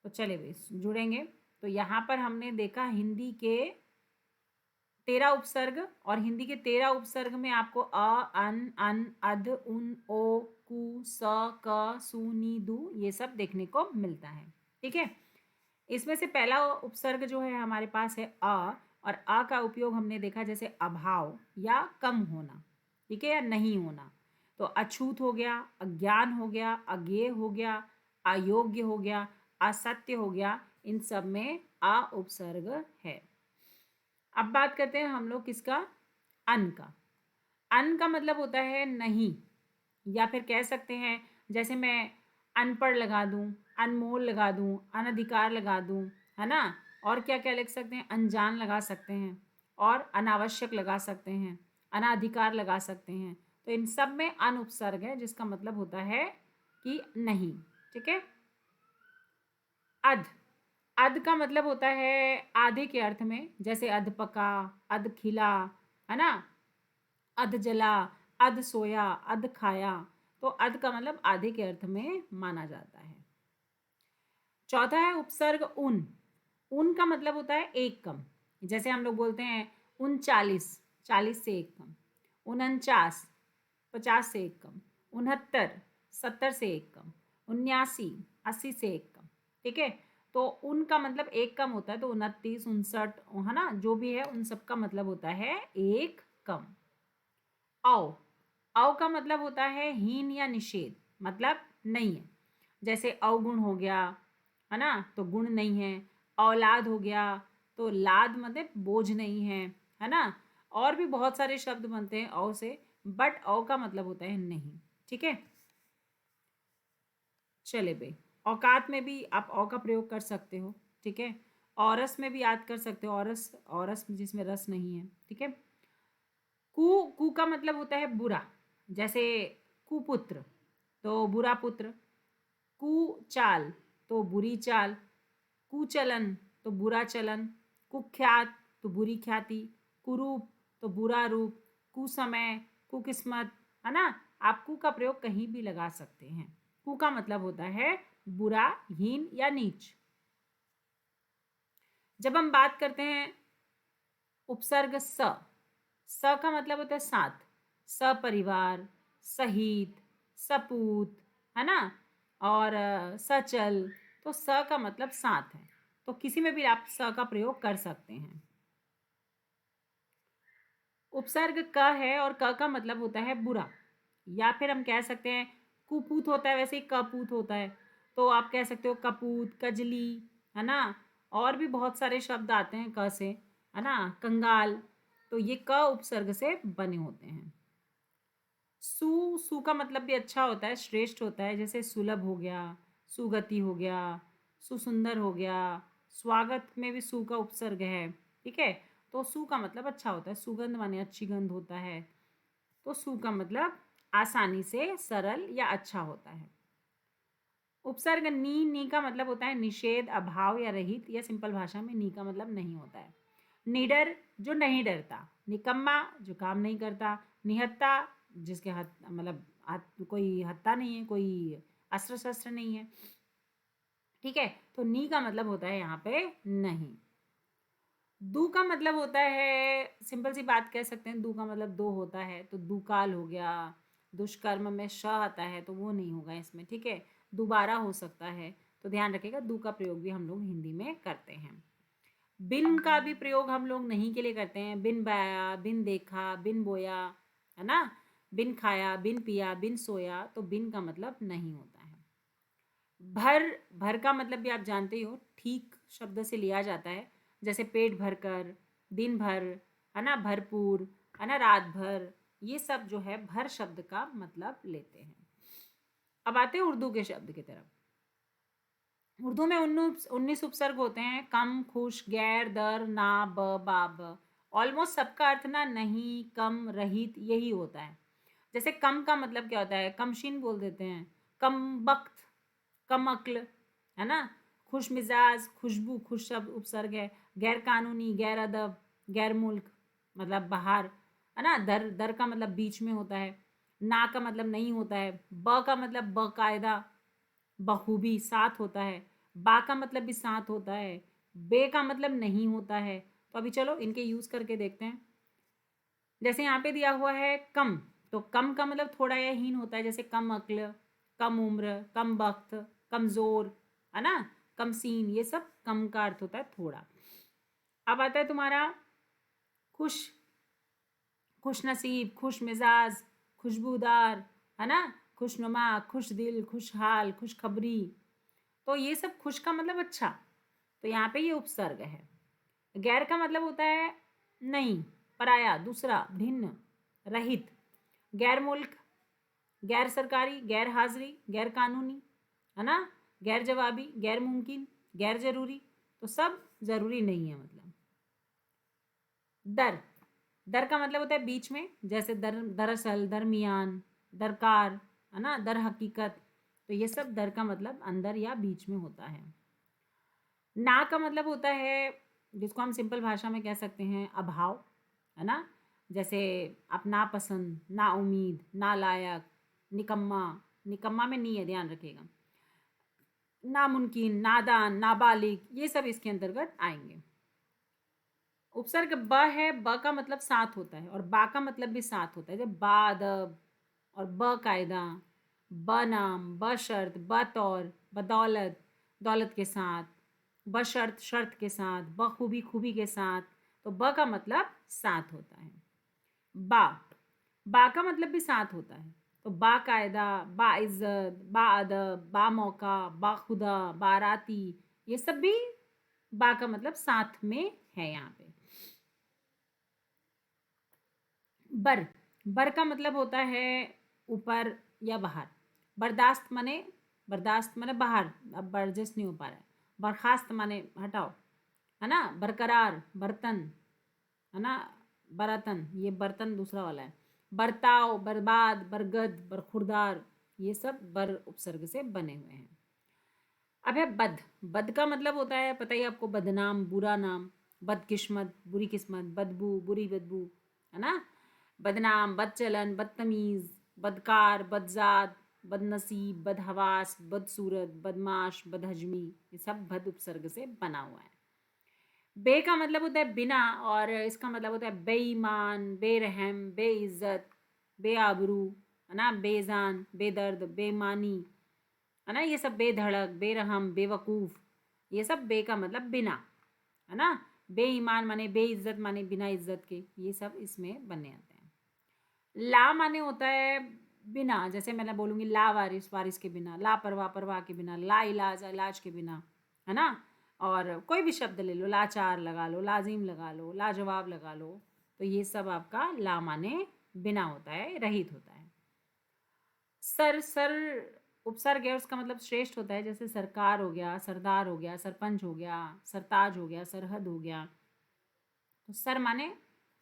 तो चले भाई जुड़ेंगे। तो यहाँ पर हमने देखा हिंदी के 13 उपसर्ग, और हिंदी के 13 उपसर्ग में आपको अन, अध, उन, ओ, कु, स, क, सु, नी, दु ये सब देखने को मिलता है। ठीक है, इसमें से पहला उपसर्ग जो है हमारे पास है अ, और अ का उपयोग हमने देखा जैसे अभाव या कम होना, ठीक है, या नहीं होना। तो अछूत हो गया, अज्ञान हो गया, अज्ञेय हो गया, अयोग्य हो गया, असत्य हो गया, इन सब में अ उपसर्ग है। अब बात करते हैं हम लोग किसका, अन का। अन का मतलब होता है नहीं, या फिर कह सकते हैं जैसे मैं अनपढ़ लगा दूं, अनमोल लगा दूं, अनधिकार लगा दूं, है ना। और क्या क्या लिख सकते हैं, अनजान लगा सकते हैं, और अनावश्यक लगा सकते हैं, अनाधिकार लगा सकते हैं। तो इन सब में अन उपसर्ग है जिसका मतलब होता है कि नहीं। ठीक है, अध, अध का मतलब होता है आधे के अर्थ में, जैसे अध पका, अध खिला, है ना, अध जला, अध सोया, अध खाया। तो अध का मतलब आधे के अर्थ में माना जाता है। चौथा है उपसर्ग उन। उन का मतलब होता है एक कम, जैसे हम लोग बोलते हैं 39, 40 से एक कम, 49, 50 से एक कम, 69, 70 से एक कम, 79, 80 से एक कम। ठीक है, तो उनका मतलब एक कम होता है, तो 29, 59, है ना, जो भी है उन सब का मतलब होता है एक कम। औ, औ का मतलब होता है हीन या निषेध, मतलब नहीं है, जैसे अवगुण हो गया, है ना, तो गुण नहीं है। औलाद हो गया, तो लाद मतलब बोझ नहीं है ना। और भी बहुत सारे शब्द बनते हैं औ से, बट औ का मतलब होता है नहीं। ठीक है, चले भाई, औकात में भी आप औ का प्रयोग कर सकते हो। ठीक है, औरस में भी याद कर सकते हो, औरस, औरस जिसमें रस नहीं है। ठीक है, कु, कु का मतलब होता है बुरा, जैसे कुपुत्र तो बुरा पुत्र, कुचाल तो बुरी चाल, कुचलन तो बुरा चलन, कुख्यात तो बुरी ख्याति, कुरूप तो बुरा रूप, कुसमय, कुकिस्मत, है ना। आप कु का प्रयोग कहीं भी लगा सकते हैं। कु का मतलब होता है बुरा, हीन या नीच। जब हम बात करते हैं उपसर्ग स, स का मतलब होता है साथ, सपरिवार, सहित, सपूत, है ना, और सचल। तो स का मतलब साथ है, तो किसी में भी आप स का प्रयोग कर सकते हैं। उपसर्ग क है, और क का मतलब होता है बुरा, या फिर हम कह सकते हैं कुपूत होता है, वैसे ही कपूत होता है, तो आप कह सकते हो कपूत, कजली, है ना। और भी बहुत सारे शब्द आते हैं क से, है ना, कंगाल। तो ये क उपसर्ग से बने होते हैं। सु, सु का मतलब भी अच्छा होता है, श्रेष्ठ होता है, जैसे सुलभ हो गया, सुगति हो गया, सुसुंदर हो गया। स्वागत में भी सु का उपसर्ग है। ठीक है, तो सु का मतलब अच्छा होता है, सुगंध माने अच्छी गंध होता है। तो सु का मतलब आसानी से, सरल या अच्छा होता है। उपसर्ग नी, नी का मतलब होता है निषेध, अभाव या रहित, या सिंपल भाषा में नी का मतलब नहीं होता है। निडर जो नहीं डरता, निकम्मा जो काम नहीं करता, निहत्ता जिसके हथ मतलब कोई हत्ता नहीं है, कोई अस्त्र शस्त्र नहीं है। ठीक है, तो नी का मतलब होता है यहाँ पे नहीं। दू का मतलब होता है, सिंपल सी बात कह सकते हैं, दू का मतलब दो होता है, तो दुकाल हो गया। दुष्कर्म में श आता है, तो वो नहीं होगा इसमें। ठीक है, दोबारा हो सकता है, तो ध्यान रखिएगा, दू का प्रयोग भी हम लोग हिंदी में करते हैं। बिन का भी प्रयोग हम लोग नहीं के लिए करते हैं, बिन बाया, बिन देखा, बिन बोया, है ना, बिन खाया, बिन पिया, बिन सोया। तो बिन का मतलब नहीं होता है। भर, भर का मतलब भी आप जानते ही हो, ठीक शब्द से लिया जाता है, जैसे पेट भर कर, दिन भर, है ना, भरपूर, है ना, रात भर। ये सब जो है भर शब्द का मतलब लेते हैं। अब आते हैं उर्दू के शब्द की तरफ। उर्दू में 19 उपसर्ग होते हैं, कम, खुश, गैर, दर, ना, ब, बाब। ऑलमोस्ट सबका अर्थ ना नहीं, कम, रहित यही होता है। जैसे कम का मतलब क्या होता है, कमशीन बोल देते हैं, कम वक्त, कम अक्ल, है ना। खुश मिजाज, खुशबू, खुश शब्द उपसर्ग है। गैर कानूनी, गैर अदब, गैर मुल्क मतलब बाहर, है ना। दर, दर का मतलब बीच में होता है। ना का मतलब नहीं होता है। ब का मतलब बाकायदा, बखूबी, साथ होता है। बा का मतलब भी साथ होता है, बे का मतलब नहीं होता है। तो अभी चलो इनके यूज़ करके देखते हैं। जैसे यहाँ पे दिया हुआ है कम, तो कम का मतलब थोड़ा या हीन होता है, जैसे कम अक्ल, कम उम्र, कम वक्त, कमज़ोर, है ना, कम सीन, ये सब कम का अर्थ होता है थोड़ा। अब आता है तुम्हारा खुश, खुश नसीब, खुश मिजाज, खुशबूदार, है ना, खुशनुमा, खुश दिल, खुशहाल, खुशखबरी। तो ये सब खुश का मतलब अच्छा, तो यहाँ पे ये उपसर्ग है। गैर का मतलब होता है नहीं, पराया, दूसरा, भिन्न, रहित। गैर मुल्क, गैर सरकारी, गैर हाजिरी, गैर कानूनी, है ना, गैर जवाबी, गैर मुमकिन, गैर जरूरी। तो सब जरूरी नहीं है मतलब। दर, दर का मतलब होता है बीच में, जैसे दरअसल, दरमियान, दरकार, है ना, दर हकीकत। तो ये सब दर का मतलब अंदर या बीच में होता है। ना का मतलब होता है, जिसको हम सिंपल भाषा में कह सकते हैं अभाव, है ना, जैसे आप नापसंद, ना उम्मीद, ना लायक, निकम्मा, निकम्मा में नहीं है, ध्यान रखिएगा, नामुमकिन, नादान, नाबालिग, ये सब इसके अंतर्गत आएंगे। उपसर्ग ब है, ब का मतलब साथ होता है, और बा का मतलब भी साथ होता है, जब बादब और ब कायदा, ब नाम, ब शर्त, बतौर, बदौलत, दौलत के साथ, बशर्त, शर्त के साथ, बखूबी, खूबी के साथ। तो ब का मतलब साथ होता है। बा, बा का मतलब भी साथ होता है, तो बाकायदा, बाइज्जत, बाअदब, बामौका, बाखुदा, बाराती, ये सब भी बा का मतलब साथ में है यहाँ पे। बर, बर का मतलब होता है ऊपर या बाहर। बर्दाश्त माने बाहर, अब बर्जस नहीं हो पा रहा है। बर्खास्त माने हटाओ, है ना, बरकरार, बर्तन, है ना, बर्तन, ये बर्तन दूसरा वाला है। बर्ताव, बर्बाद, बरगद, बरखुरदार, ये सब बर उपसर्ग से बने हुए हैं। अब है बद, बद का मतलब होता है पता ही आपको, बदनाम, बुरा नाम, बदकिस्मत, बुरी किस्मत, बदबू, बुरी बदबू, है ना, बदनाम, बदचलन, बदतमीज, बदकार, बदजात, बदनसीब, बदहवास, बदसूरत, बदमाश, बदहजमी, ये सब बद उपसर्ग से बना हुआ है। बे का मतलब होता है बिना, और इसका मतलब होता है बेईमान, बेरहम, बेइज्जत, बेआबरू, है ना, बेजान, बेदर्द, बेमानी, है ना, ये सब बेधड़क, बेरहम, बेवकूफ़, ये सब बे का मतलब बिना, है ना, बेईमान माने बेइज्जत, माने बिना इज्जत के, ये सब इसमें बने आते हैं। ला माने होता है बिना, जैसे मैंने बोलूँगी ला वारिस, वारिस के बिना, लापरवाह, परवाह के बिना, ला इलाज, इलाज के बिना, है ना। और कोई भी शब्द ले लो, लाचार लगा लो, लाजिम लगा लो, लाजवाब लगा लो, तो ये सब आपका ला माने बिना होता है, रहित होता है। सर, सर उपसर्ग है, उसका मतलब श्रेष्ठ होता है, जैसे सरकार हो गया, सरदार हो गया, सरपंच हो गया, सरताज हो गया, सरहद हो गया। तो सर माने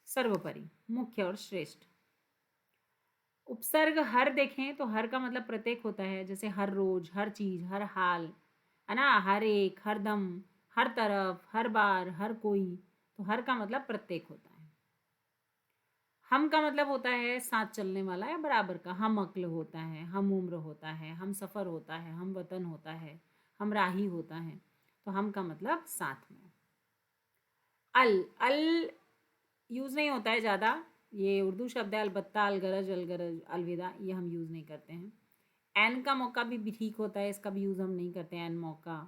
सर्वोपरि, मुख्य और श्रेष्ठ। उपसर्ग हर देखें तो हर का मतलब प्रत्येक होता है, जैसे हर रोज, हर चीज, हर हाल, है ना, हर एक, हर दम, हर तरफ, हर बार, हर कोई। तो हर का मतलब प्रत्येक होता है। हम का मतलब होता है साथ चलने वाला या बराबर का, हम अक्ल होता है, हम उम्र होता है, हम सफ़र होता है, हम वतन होता है, हम राही होता है। तो हम का मतलब साथ में। अल, अल यूज़ नहीं होता है ज़्यादा, ये उर्दू शब्द है, अलबत्ता, अलगरज, अलगरज, अलविदा, ये हम यूज़ नहीं करते हैं। एन का मौका भी ठीक होता है, इसका भी यूज़ हम नहीं करते हैं, एन मौका।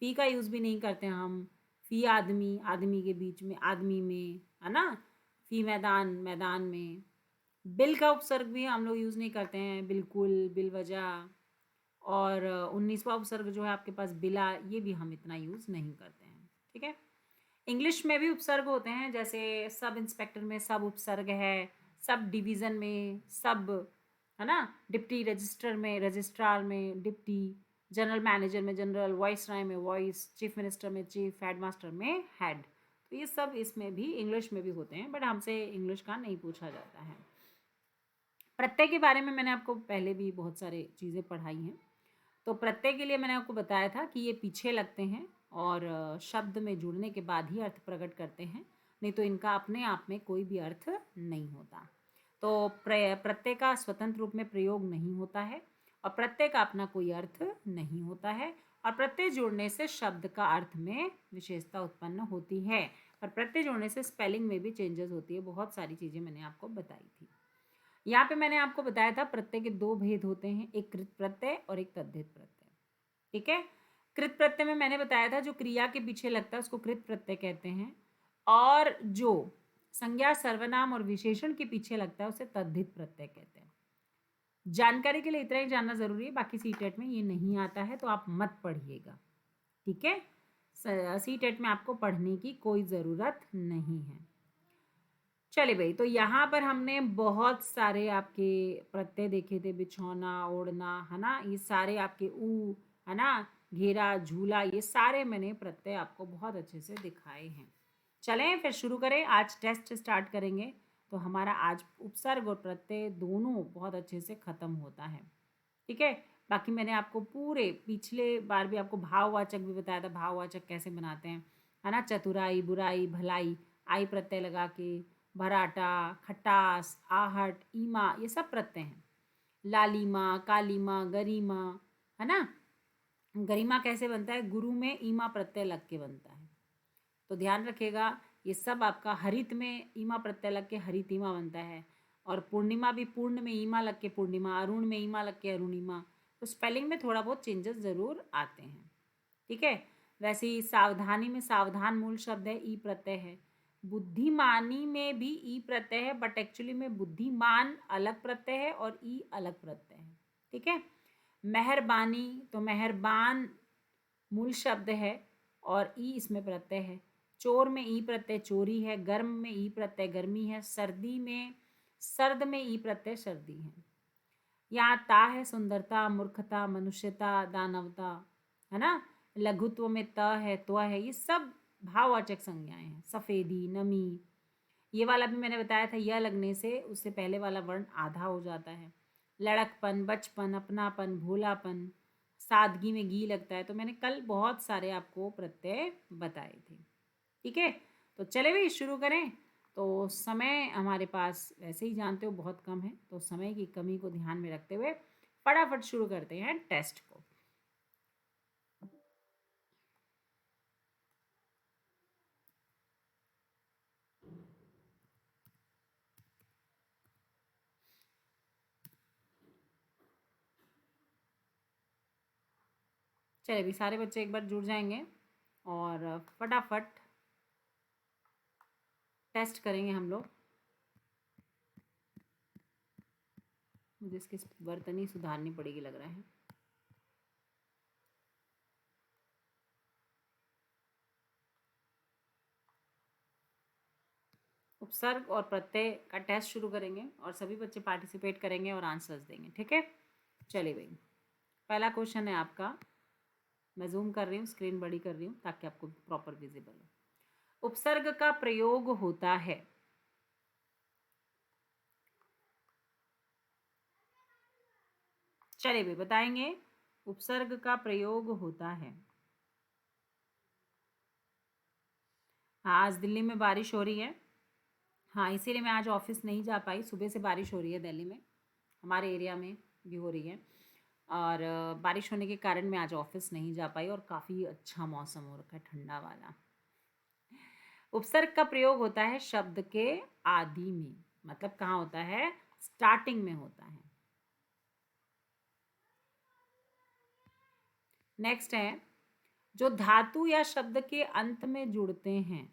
फ़ी का यूज़ भी नहीं करते हैं हम, फ़ी आदमी, आदमी के बीच में, आदमी में, है ना, फ़ी मैदान, मैदान में। बिल का उपसर्ग भी हम लोग यूज़ नहीं करते हैं, बिल्कुल, बिलवजह। और 19वां उपसर्ग जो है आपके पास बिला, ये भी हम इतना यूज़ नहीं करते हैं, ठीक है। इंग्लिश में भी उपसर्ग होते हैं, जैसे सब इंस्पेक्टर में सब उपसर्ग है, सब डिवीज़न में सब, है ना, डिप्टी रजिस्टर में रजिस्ट्रार में डिप्टी, जनरल मैनेजर में जनरल, वॉइस राय में वॉइस, चीफ मिनिस्टर में चीफ, हेडमास्टर में हेड। तो ये सब इसमें भी इंग्लिश में भी होते हैं, बट हमसे इंग्लिश का नहीं पूछा जाता है। प्रत्यय के बारे में मैंने आपको पहले भी बहुत सारी चीज़ें पढ़ाई हैं। तो प्रत्यय के लिए मैंने आपको बताया था कि ये पीछे लगते हैं और शब्द में जुड़ने के बाद ही अर्थ प्रकट करते हैं, नहीं तो इनका अपने आप में कोई भी अर्थ नहीं होता। तो प्रत्यय का स्वतंत्र रूप में प्रयोग नहीं होता है, और प्रत्यय का अपना कोई अर्थ नहीं होता है, और प्रत्यय जोड़ने से शब्द का अर्थ में विशेषता उत्पन्न होती है। पर प्रत्यय जोड़ने से स्पेलिंग में भी चेंजेस होती है। बहुत सारी चीज़ें मैंने आपको बताई थी। यहाँ पे मैंने आपको बताया था प्रत्यय के दो भेद होते हैं, एक कृत प्रत्यय और एक तद्धित प्रत्यय। ठीक है। कृत प्रत्यय में मैंने बताया था जो क्रिया के पीछे लगता है उसको कृत प्रत्यय कहते हैं, और जो संज्ञा सर्वनाम और विशेषण के पीछे लगता है उसे तद्धित प्रत्यय कहते हैं। जानकारी के लिए इतना ही जानना जरूरी है, बाकी सीटेट में ये नहीं आता है तो आप मत पढ़िएगा। ठीक है। सीटेट में आपको पढ़ने की कोई ज़रूरत नहीं है। चलिए भाई, तो यहाँ पर हमने बहुत सारे आपके प्रत्यय देखे थे, बिछौना, ओढ़ना, है ना, ये सारे आपके ऊ, है ना, घेरा, झूला, ये सारे मैंने प्रत्यय आपको बहुत अच्छे से दिखाए हैं। चलें फिर शुरू करें, आज टेस्ट स्टार्ट करेंगे। तो हमारा आज उपसर्ग और प्रत्यय दोनों बहुत अच्छे से ख़त्म होता है। ठीक है। बाकी मैंने आपको पूरे पिछले बार भी आपको भाववाचक भी बताया था, भाववाचक कैसे बनाते हैं, है ना, चतुराई, बुराई, भलाई, आई प्रत्यय लगा के, भराटा, खटास, आहट, ईमा, ये सब प्रत्यय हैं। लालिमा, कालीमा, गरिमा, है ना। गरिमा कैसे बनता है, गुरु में ईमा प्रत्यय लग के बनता है। तो ध्यान रखिएगा, ये सब आपका हरित में ईमा प्रत्यय लग के हरितिमा बनता है, और पूर्णिमा भी पूर्ण में ईमा लग के पूर्णिमा, अरुण में ईमा लग के अरुणिमा। तो स्पेलिंग में थोड़ा बहुत चेंजेस ज़रूर आते हैं। ठीक है। वैसे ही सावधानी में सावधान मूल शब्द है, ई प्रत्यय है। बुद्धिमानी में भी ई प्रत्यय है, बट एक्चुअली में बुद्धिमान अलग प्रत्यय है और ई अलग प्रत्यय है। ठीक है। मेहरबानी, तो मेहरबान मूल शब्द है और ई इसमें प्रत्यय है। चोर में ई प्रत्यय चोरी है, गर्म में ई प्रत्यय गर्मी है, सर्दी में सर्द में ई प्रत्यय सर्दी है। यहाँ ता है सुंदरता, मूर्खता, मनुष्यता, दानवता, है ना। लघुत्व में त है, त्व है, ये सब भाववाचक संज्ञाएं हैं। सफेदी, नमी, ये वाला भी मैंने बताया था, यह लगने से उससे पहले वाला वर्ण आधा हो जाता है। लड़कपन, बचपन, अपनापन, भोलापन, सादगी में गी लगता है। तो मैंने कल बहुत सारे आपको प्रत्यय बताए थे। ठीक है। तो चले भी शुरू करें। तो समय हमारे पास वैसे ही जानते हो बहुत कम है, तो समय की कमी को ध्यान में रखते हुए फटाफट शुरू करते हैं टेस्ट को। चलिए भी सारे बच्चे एक बार जुड़ जाएंगे और फटाफट टेस्ट करेंगे हम लोग। मुझे इसकी वर्तनी सुधारनी पड़ेगी लग रहा है। उपसर्ग और प्रत्यय का टेस्ट शुरू करेंगे और सभी बच्चे पार्टिसिपेट करेंगे और आंसर्स देंगे। ठीक है। चलिए भाई, पहला क्वेश्चन है आपका। मैं जूम कर रही हूँ, स्क्रीन बड़ी कर रही हूँ ताकि आपको प्रॉपर विजिबल हो। उपसर्ग का प्रयोग होता है, चलिए भाई बताएंगे। उपसर्ग का प्रयोग होता है। हाँ, आज दिल्ली में बारिश हो रही है। हाँ, इसीलिए मैं आज ऑफिस नहीं जा पाई। सुबह से बारिश हो रही है दिल्ली में, हमारे एरिया में भी हो रही है, और बारिश होने के कारण मैं आज ऑफिस नहीं जा पाई, और काफ़ी अच्छा मौसम हो रखा है, ठंडा वाला। उपसर्ग का प्रयोग होता है शब्द के आदि में, मतलब कहाँ होता है, स्टार्टिंग में होता है। नेक्स्ट है, जो धातु या शब्द के अंत में जुड़ते हैं